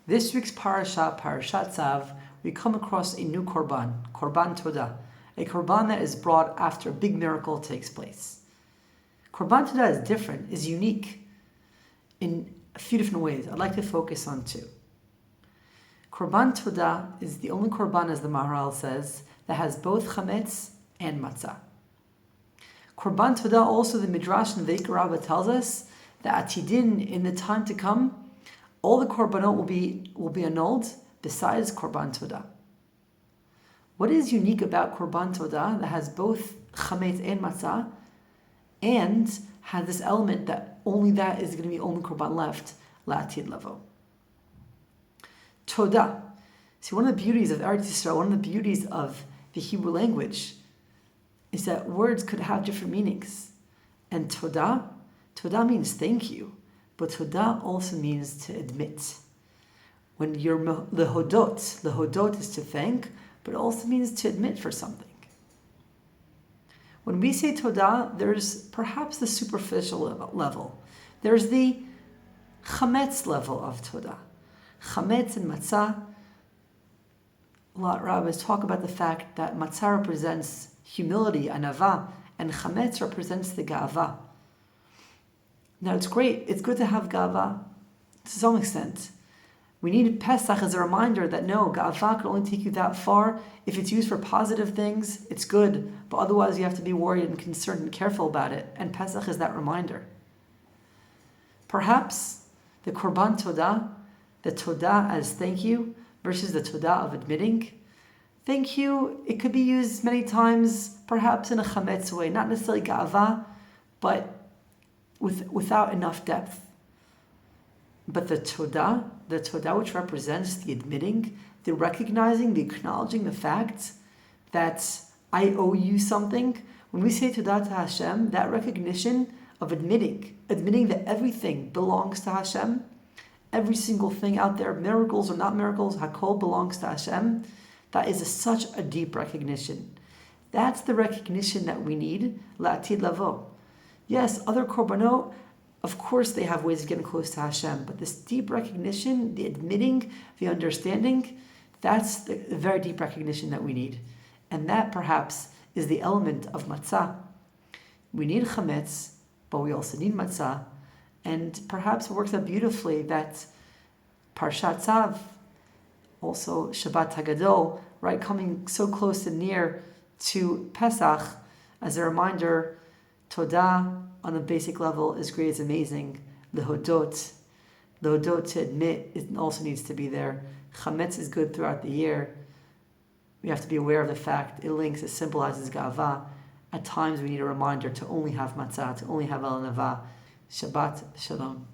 This week's Parashat Tzav, we come across a new korban, Korban Todah, a korban that is brought after a big miracle takes place. Korban Todah is different, is unique in a few different ways. I'd like to focus on two. Korban Todah is the only korban, as the Maharal says, that has both chametz and matzah. Korban Todah, also the Midrash in Vayikra Rabbah tells us that Atidin, in the time to come, all the korbanot will be annulled besides Korban Todah. What is unique about Korban Todah that has both chametz and matzah, and has this element that only that is going to be only korban left, la'atid lavo? Todah. See, one of the beauties of Eretz Yisrael, one of the beauties of the Hebrew language, is that words could have different meanings. And Todah means thank you, but Todah also means to admit. When you're lehodot is to thank, but it also means to admit for something. When we say Todah, there's perhaps the superficial level. There's the chametz level of Todah. Chametz and matzah, a lot of rabbis talk about the fact that matzah represents humility, anava, and chametz represents the ga'ava. Now it's great, it's good to have ga'ava to some extent. We need Pesach as a reminder that no, ga'ava can only take you that far. If it's used for positive things, it's good, but otherwise you have to be worried and concerned and careful about it, and Pesach is that reminder. Perhaps the Korban Todah, the Todah as thank you, versus the Todah of admitting. Thank you, it could be used many times, perhaps in a chametz way, not necessarily ga'ava, but without enough depth. But the Todah which represents the admitting, the recognizing, the acknowledging the fact that I owe you something. When we say Todah to Hashem, that recognition of admitting that everything belongs to Hashem, every single thing out there, miracles or not miracles, Hakol belongs to Hashem, that is such a deep recognition. That's the recognition that we need, la'atid lavo. Yes, other korbanot, of course they have ways of getting close to Hashem, but this deep recognition, the admitting, the understanding, that's the very deep recognition that we need. And that perhaps is the element of matzah. We need chametz, but we also need matzah. And perhaps it works out beautifully that Parashat Tzav, also Shabbat Hagadol, right, coming so close and near to Pesach, as a reminder, Todah on a basic level is great, is amazing. Lehodot to admit, it also needs to be there. Chametz is good throughout the year. We have to be aware of the fact it links, it symbolizes ga'ava. At times we need a reminder to only have matzah, to only have el nava. Shabbat Shalom.